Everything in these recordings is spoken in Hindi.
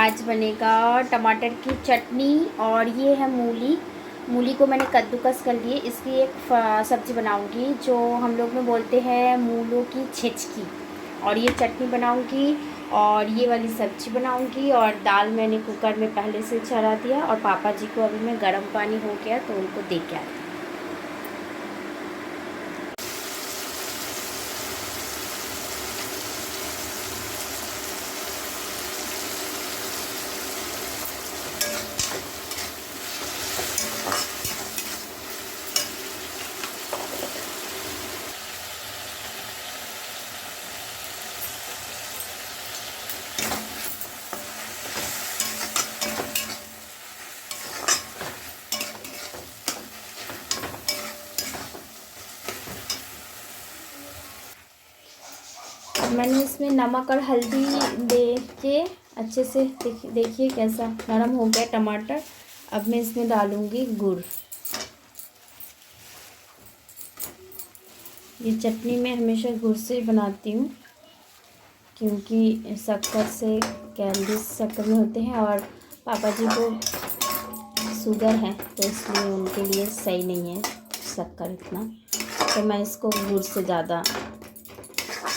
आज बनेगा टमाटर की चटनी और ये है मूली। मूली को मैंने कद्दूकस कर लिए। इसकी एक सब्ज़ी बनाऊंगी जो हम लोग में बोलते हैं मूलों की छिचकी, और ये चटनी बनाऊंगी और ये वाली सब्ज़ी बनाऊंगी। और दाल मैंने कुकर में पहले से चढ़ा दिया और पापा जी को अभी मैं गर्म पानी हो गया तो उनको दे के आती। मैंने इसमें नमक और हल्दी दे के अच्छे से देखिए कैसा नरम हो गया टमाटर। अब मैं इसमें डालूंगी गुड़। ये चटनी मैं हमेशा गुड़ से बनाती हूँ क्योंकि शक्कर से कैलोरीज शक्कर में होते हैं और पापा जी को शुगर है तो इसलिए उनके लिए सही नहीं है शक्कर इतना, तो मैं इसको गुड़ से ज़्यादा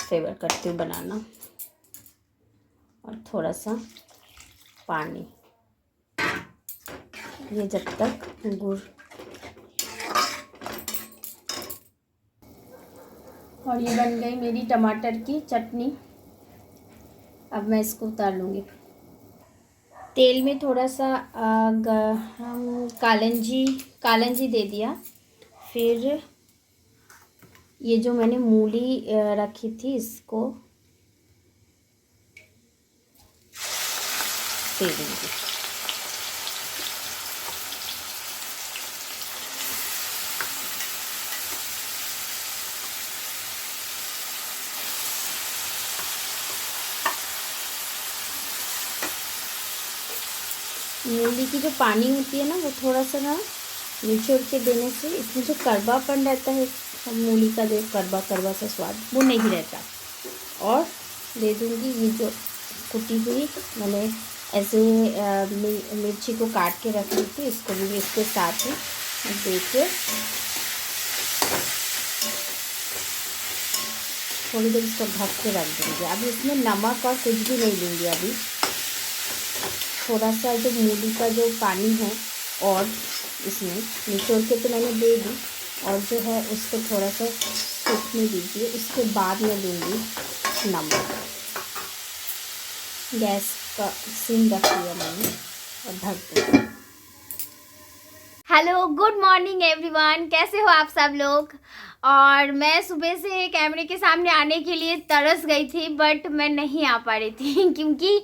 फेवर करती हूँ बनाना। और थोड़ा सा पानी, ये जब तक गुड़। और ये बन गई मेरी टमाटर की चटनी। अब मैं इसको उतार लूँगी। तेल में थोड़ा सा कालंजी दे दिया। फिर ये जो मैंने मूली रखी थी इसको दे दूँगी। मूली की जो पानी होती है ना वो थोड़ा सा ना निचोड़ के देने से इसमें जो कड़वापन रहता है, मूली का जो कड़वा सा स्वाद वो नहीं रहता। और दे दूँगी ये जो कुटी हुई मैंने ऐसे मिर्ची को काट के रख ली थी, इसको भी इसके साथ ही दे के थोड़ी देर इसको ढक के रख दूँगी। अभी इसमें नमक और कुछ भी नहीं दूँगी। अभी थोड़ा सा जो मूली का जो पानी है और इसमें निचोड़ के तो मैंने दे दी, और जो है उसको थोड़ा सा सूखने दीजिए। इसके बाद मैं दूँगी नमक। गैस का सिम रख दिया मैंने और ढक दूँगी। हेलो, गुड मॉर्निंग एवरीवन, कैसे हो आप सब लोग। और मैं सुबह से कैमरे के सामने आने के लिए तरस गई थी बट मैं नहीं आ पा रही थी क्योंकि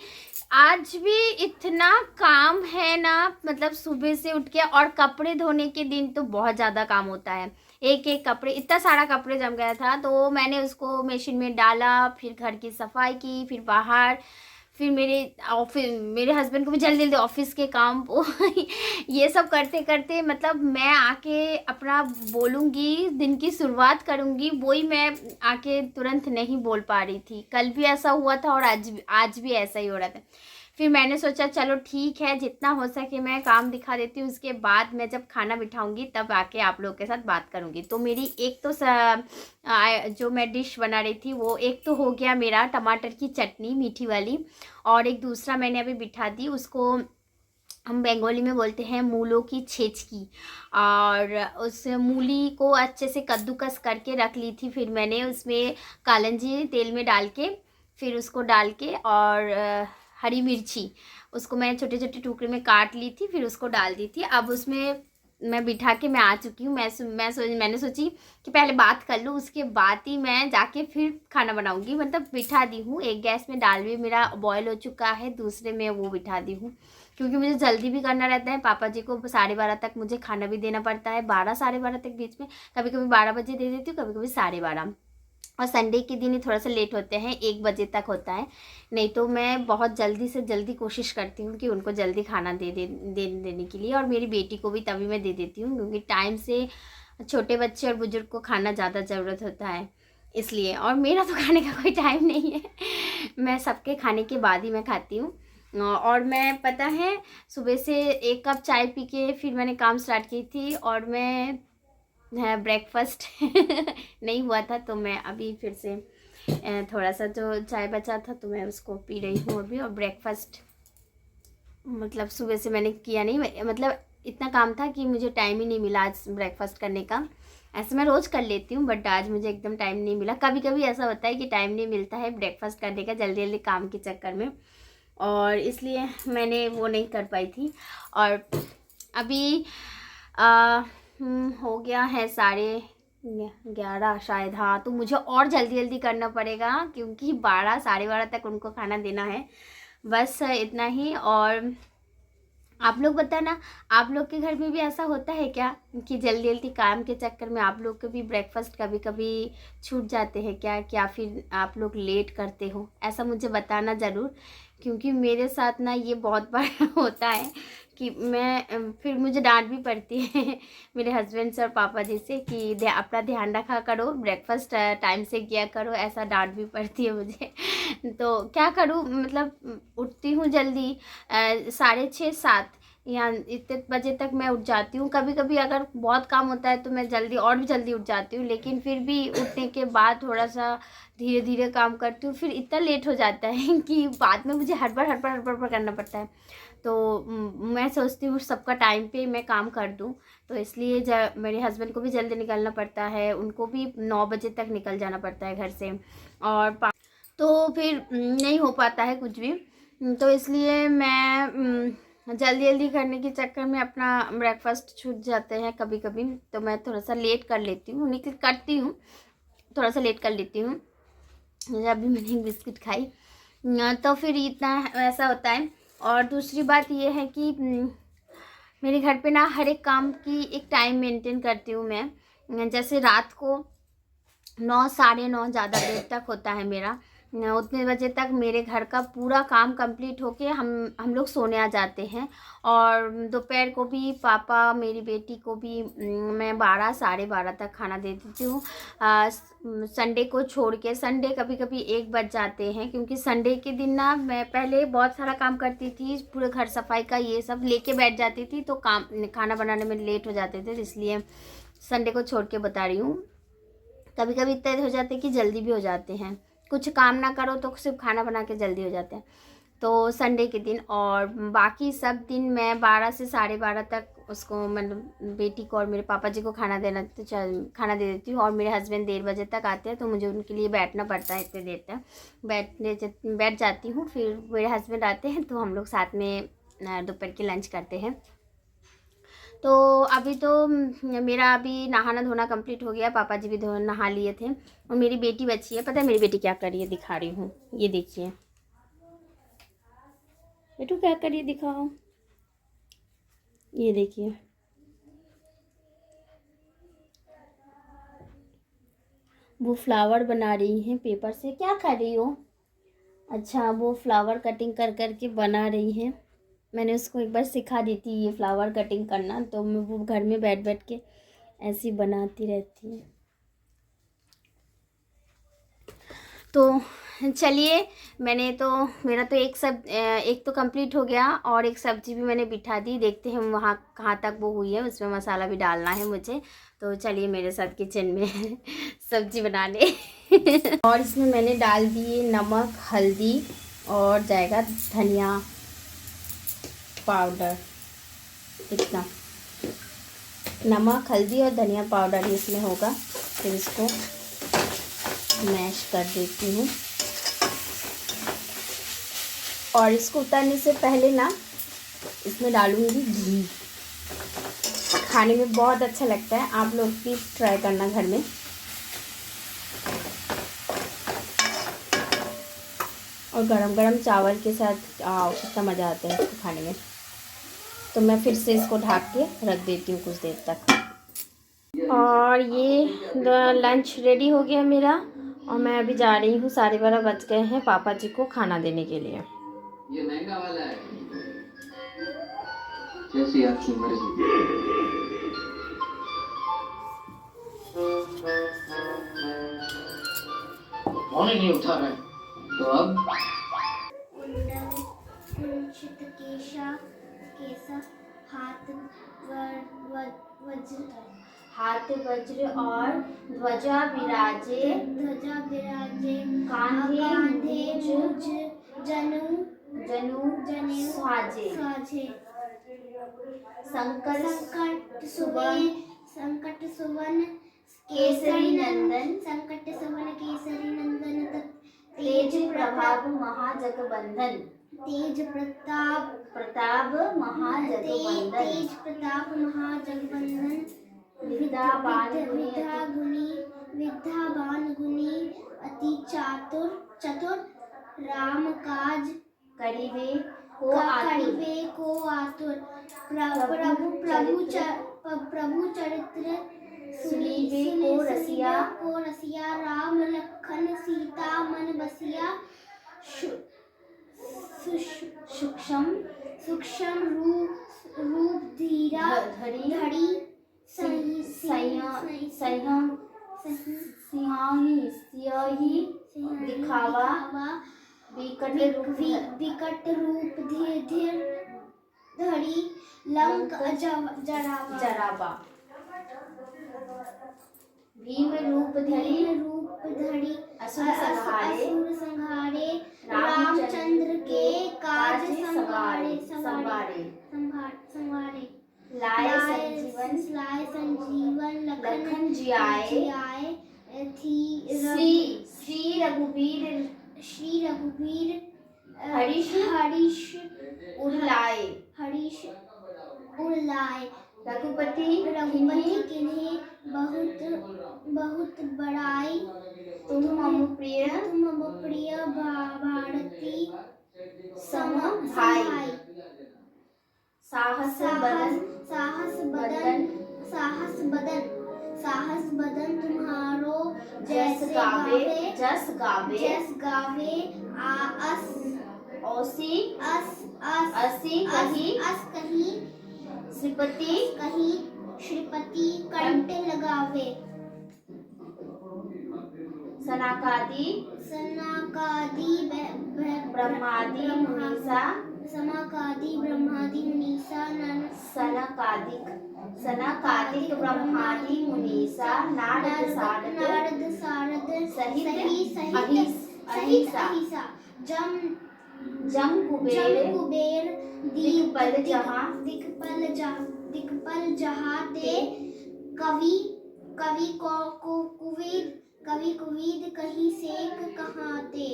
आज भी इतना काम है ना, मतलब सुबह से उठ के, और कपड़े धोने के दिन तो बहुत ज़्यादा काम होता है। एक एक कपड़े, इतना सारा कपड़े जम गया था तो मैंने उसको मशीन में डाला, फिर घर की सफाई की, फिर बाहर, फिर मेरे हस्बैंड को भी जल्दी जल्दी ऑफिस के काम ये सब करते करते मतलब मैं आके अपना बोलूँगी, दिन की शुरुआत करूँगी, वही मैं आके तुरंत नहीं बोल पा रही थी। कल भी ऐसा हुआ था और आज भी ऐसा ही हो रहा था। फिर मैंने सोचा चलो ठीक है, जितना हो सके मैं काम दिखा देती हूँ, उसके बाद मैं जब खाना बिठाऊंगी तब आके आप लोगों के साथ बात करूँगी। तो मेरी एक तो जो मैं डिश बना रही थी वो एक तो हो गया मेरा टमाटर की चटनी मीठी वाली, और एक दूसरा मैंने अभी बिठा दी, उसको हम बंगाली में बोलते हैं मूलों की छिचकी। और उस मूली को अच्छे से कद्दूकस करके रख ली थी। फिर मैंने उसमें कालंजी तेल में डाल के, फिर उसको डाल के, और हरी मिर्ची उसको मैं छोटे छोटे टुकड़े में काट ली थी, फिर उसको डाल दी थी। अब उसमें मैं बिठा के मैं आ चुकी हूँ। मैंने सोची कि पहले बात कर लूँ, उसके बाद ही मैं जाके फिर खाना बनाऊँगी। मतलब बिठा दी हूँ, एक गैस में दाल भी मेरा बॉयल हो चुका है, दूसरे में वो बिठा दी हूँ क्योंकि मुझे जल्दी भी करना रहता है। पापा जी को 12:30 तक मुझे खाना भी देना पड़ता है, 12 12:30 तक बीच में, कभी कभी 12 बजे दे देती हूँ, कभी कभी 12:30। और संडे के दिन ही थोड़ा सा लेट होते हैं, 1 बजे तक होता है। नहीं तो मैं बहुत जल्दी से जल्दी कोशिश करती हूँ कि उनको जल्दी खाना देने के लिए, और मेरी बेटी को भी तभी मैं दे देती हूँ क्योंकि टाइम से छोटे बच्चे और बुजुर्ग को खाना ज़्यादा ज़रूरत होता है इसलिए। और मेरा तो खाने का कोई टाइम नहीं है, मैं सबके खाने के बाद ही मैं खाती हूँ। और मैं पता है सुबह से 1 कप चाय पी के फिर मैंने काम स्टार्ट की थी, और मैं ब्रेकफास्ट नहीं हुआ था, तो मैं अभी फिर से थोड़ा सा जो चाय बचा था तो मैं उसको पी रही हूँ अभी। और ब्रेकफास्ट मतलब सुबह से मैंने किया नहीं, मतलब इतना काम था कि मुझे टाइम ही नहीं मिला आज ब्रेकफास्ट करने का। ऐसे मैं रोज़ कर लेती हूँ, बट आज मुझे एकदम टाइम नहीं मिला। कभी कभी ऐसा होता है कि टाइम नहीं मिलता है ब्रेकफास्ट करने का, जल्दी जल्दी काम के चक्कर में, और इसलिए मैंने वो नहीं कर पाई थी। और अभी हो गया है 11:30 शायद, हाँ, तो मुझे और जल्दी जल्दी करना पड़ेगा क्योंकि 12 12:30 तक उनको खाना देना है। बस इतना ही। और आप लोग बताना, आप लोग के घर में भी ऐसा होता है क्या कि जल्दी जल्दी काम के चक्कर में आप लोग के भी ब्रेकफास्ट कभी कभी छूट जाते हैं क्या फिर आप लोग लेट करते हो? ऐसा मुझे बताना ज़रूर, क्योंकि मेरे साथ ना ये बहुत बार होता है कि मैं फिर मुझे डांट भी पड़ती है मेरे हस्बैंड से और पापा जी से कि अपना ध्यान रखा करो, ब्रेकफास्ट टाइम से किया करो, ऐसा डांट भी पड़ती है मुझे। तो क्या करूँ, मतलब उठती हूँ जल्दी 6:30 7 या इतने बजे तक मैं उठ जाती हूँ। कभी कभी अगर बहुत काम होता है तो मैं जल्दी और भी जल्दी उठ जाती हूँ, लेकिन फिर भी उठने के बाद थोड़ा सा धीरे धीरे काम करती हूँ, फिर इतना लेट हो जाता है कि बाद में मुझे हड़बड़ करना पड़ता है। तो मैं सोचती हूँ सबका टाइम पे मैं काम कर दूँ, तो इसलिए मेरे हस्बैंड को भी जल्दी निकलना पड़ता है, उनको भी 9 बजे तक निकल जाना पड़ता है घर से, और तो फिर नहीं हो पाता है कुछ भी। तो इसलिए मैं जल्दी जल्दी करने के चक्कर में अपना ब्रेकफास्ट छूट जाते हैं कभी कभी, तो मैं थोड़ा सा लेट कर लेती हूँ, करती हूँ, थोड़ा सा लेट कर लेती हूँ। अभी मैंने एक बिस्किट खाई, तो फिर इतना ऐसा होता है। और दूसरी बात ये है कि मेरे घर पे ना हर एक काम की एक टाइम मेंटेन करती हूँ मैं। जैसे रात को 9 9:30 ज़्यादा देर तक होता है मेरा, उतने बजे तक मेरे घर का पूरा काम कंप्लीट होके हम लोग सोने आ जाते हैं। और दोपहर को भी पापा मेरी बेटी को भी मैं 12 12:30 तक खाना दे देती हूँ। संडे को छोड़ के, संडे कभी कभी 1 बज जाते हैं, क्योंकि संडे के दिन ना मैं पहले बहुत सारा काम करती थी, पूरे घर सफाई का ये सब लेके बैठ जाती थी, तो खाना बनाने में लेट हो जाते थे, इसलिए संडे को छोड़ के बता रही हूँ। कभी कभी इतने हो जाते हैं कि जल्दी भी हो जाते हैं, कुछ काम ना करो तो सिर्फ खाना बना के जल्दी हो जाते हैं, तो संडे के दिन। और बाकी सब दिन मैं 12 से 12:30 तक उसको, मतलब बेटी को और मेरे पापा जी को खाना दे देती हूँ। और मेरे हस्बैंड 1:30 बजे तक आते हैं, तो मुझे उनके लिए बैठना पड़ता है, इतने देर तक बैठ जाती हूँ। फिर मेरे हस्बैंड आते हैं तो हम लोग साथ में दोपहर की लंच करते हैं। तो अभी तो मेरा अभी नहाना धोना कंप्लीट हो गया, पापा जी भी नहा लिए थे, और मेरी बेटी बची है। पता है मेरी बेटी क्या कर रही है? दिखा रही हूँ, ये देखिए बेटू क्या कर रही है, दिखाओ, ये देखिए। वो फ्लावर बना रही हैं पेपर से। क्या कर रही हो? अच्छा, वो फ्लावर कटिंग कर करके बना रही हैं। मैंने उसको एक बार सिखा दी थी ये फ्लावर कटिंग करना, तो मैं वो घर में बैठ बैठ के ऐसी बनाती रहती है। तो चलिए, मेरा तो एक तो कंप्लीट हो गया, और एक सब्जी भी मैंने बिठा दी। देखते हैं वहाँ कहाँ तक वो हुई है, उसमें मसाला भी डालना है मुझे। तो चलिए मेरे साथ किचन में सब्जी बनाने। और इसमें मैंने डाल दिए नमक, हल्दी, और जाएगा धनिया पाउडर। इतना नमक, हल्दी और धनिया पाउडर इसमें होगा। फिर इसको मैश कर देती हूँ, और इसको उतारने से पहले ना इसमें डालूंगी घी। खाने में बहुत अच्छा लगता है, आप लोग भी ट्राई करना घर में। और गरम गरम चावल के साथ कितना मज़ा आता है इसको खाने में। तो मैं फिर से इसको ढक के रख देती हूँ कुछ देर तक। और ये लंच रेडी हो गया मेरा, और मैं अभी जा रही हूँ, 12:30 बज गए हैं, पापा जी को खाना देने के लिए। ये महंगा वाला है, जैसी आपकी मर्जी। फोन ही नहीं उठा रहे, तो अब हाथ वज्र और ध्वजा विराजे कांधे मुझ जनु साजे संकट सुवन केसरी नंदन तेज प्रभाव महाजगबंधन प्रताप महाजगबंधन विद्या बान गुनी अति चतुर राम काज करिवे को आतुर प्रभु चरित्र सुनीवे को रसिया राम लखन सीता मन बसिया सूक्ष्म रूप धीरा धड़ी सिंहाही दिखावा विकट रूप धीर धड़ी लंक जरावा भीम रूप धड़ी असुर संहारे रामचंद्र के काज संवारे लाए संजीवन लखन जियाए श्री रघुवीर हरीश उड़लाए रघुपति किन्हीं बहुत बड़ाई तुम मम प्रिय भारती सम भाई साहस बदन तुम्हारो जस गावे असी कही श्रीपति कंठ लगावे सनाकादि ब्रह्मादि मुनीसा सनकादिक ब्रह्मादि मुनीसा नारद सारद सहित अहिसा जम कुबेर दिक्पल जहाँ ते कवि कुविद कहीं सेक कहाँ ते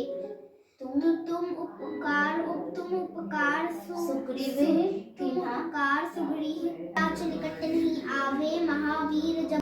तुम उपकार सुग्रीव निकट नहीं आवे महावीर जब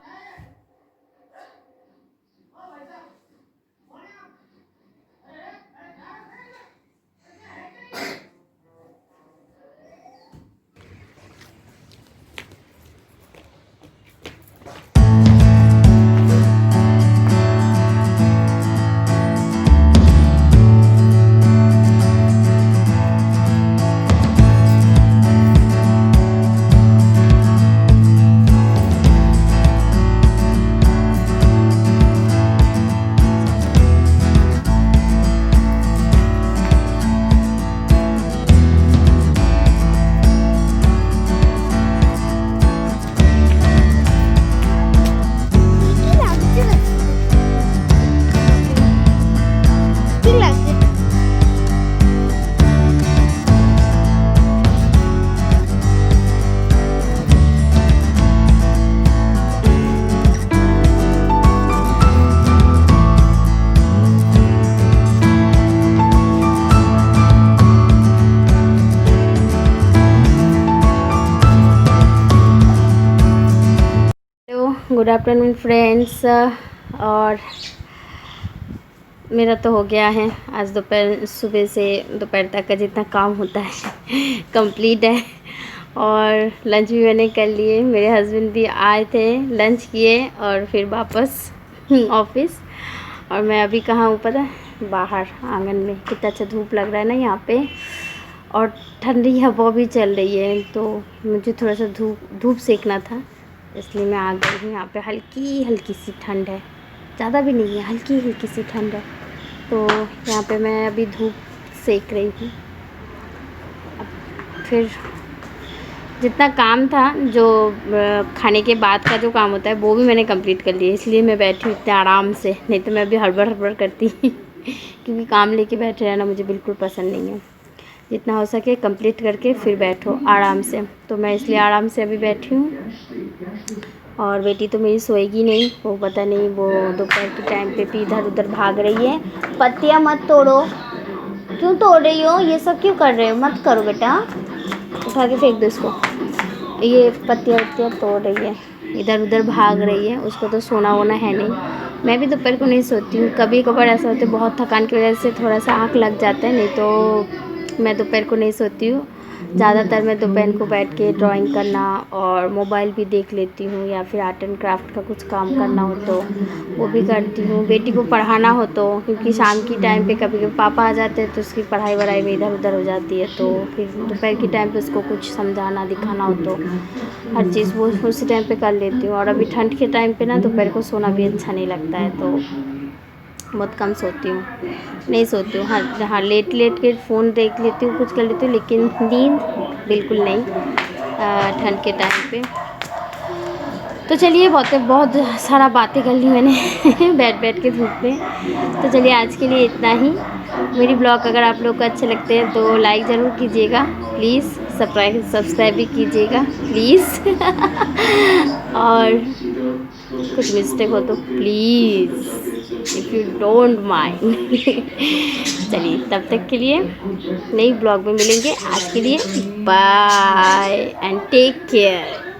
गुड आफ्टरनून फ्रेंड्स। और मेरा तो हो गया है आज सुबह से दोपहर तक का जितना काम होता है कंप्लीट है। और लंच भी मैंने कर लिए, मेरे हस्बैंड भी आए थे, लंच किए और फिर वापस ऑफिस। और मैं अभी कहाँ हूँ पता है? बाहर आंगन में। कितना अच्छा धूप लग रहा है ना यहाँ पे, और ठंडी हवा भी चल रही है, तो मुझे थोड़ा सा धूप सेकना था, इसलिए मैं आ गई हूँ। यहाँ पे हल्की सी ठंड है, ज़्यादा भी नहीं है, हल्की सी ठंड है। तो यहाँ पे मैं अभी धूप सेक रही हूँ। फिर जितना काम था जो खाने के बाद का जो काम होता है वो भी मैंने कंप्लीट कर लिया, इसलिए मैं बैठी हूँ इतने आराम से, नहीं तो मैं अभी हड़बड़ करती क्योंकि काम लेके बैठे रहना मुझे बिल्कुल पसंद नहीं है। जितना हो सके कंप्लीट करके फिर बैठो आराम से, तो मैं इसलिए आराम से अभी बैठी हूँ। और बेटी तो मेरी सोएगी नहीं, वो पता नहीं वो दोपहर के टाइम पे भी इधर उधर भाग रही है। पत्तियाँ मत तोड़ो, क्यों तोड़ रही हो, ये सब क्यों कर रहे हो, मत करो बेटा, उठा के फेंक दो इसको। ये पत्तियाँ तोड़ रही है, इधर उधर भाग रही है, उसको तो सोना वोना है नहीं। मैं भी दोपहर को नहीं सोती हूँ, कभी कभार ऐसा होता है बहुत थकान की वजह से थोड़ा सा आँख लग जाता है, नहीं तो मैं दोपहर को नहीं सोती हूँ। ज़्यादातर मैं दोपहर को बैठ के ड्राइंग करना और मोबाइल भी देख लेती हूँ, या फिर आर्ट एंड क्राफ्ट का कुछ काम करना हो तो वो भी करती हूँ। बेटी को पढ़ाना हो तो, क्योंकि शाम की टाइम पे कभी कभी पापा आ जाते हैं तो उसकी पढ़ाई वढ़ाई में इधर उधर हो जाती है, तो फिर दोपहर की टाइम पे उसको कुछ समझाना दिखाना हो तो हर चीज़ वो उसी टाइम पे कर लेती हूँ। और अभी ठंड के टाइम पे ना दोपहर को सोना भी अच्छा नहीं लगता है, तो बहुत कम सोती हूँ, नहीं सोती हूँ। हाँ लेट के फ़ोन देख लेती हूँ, कुछ कर लेती हूँ, लेकिन नींद बिल्कुल नहीं ठंड के टाइम पे। तो चलिए बहुत सारा बातें कर ली मैंने बैठ के धूप में। तो चलिए आज के लिए इतना ही। मेरी ब्लॉग अगर आप लोग को अच्छे लगते हैं तो लाइक ज़रूर कीजिएगा प्लीज़, सब्सक्राइब भी कीजिएगा प्लीज़ और कुछ मिस्टेक हो तो please if you don't mind. चलिए तब तक के लिए नई ब्लॉग में मिलेंगे। आज के लिए बाय एंड टेक केयर।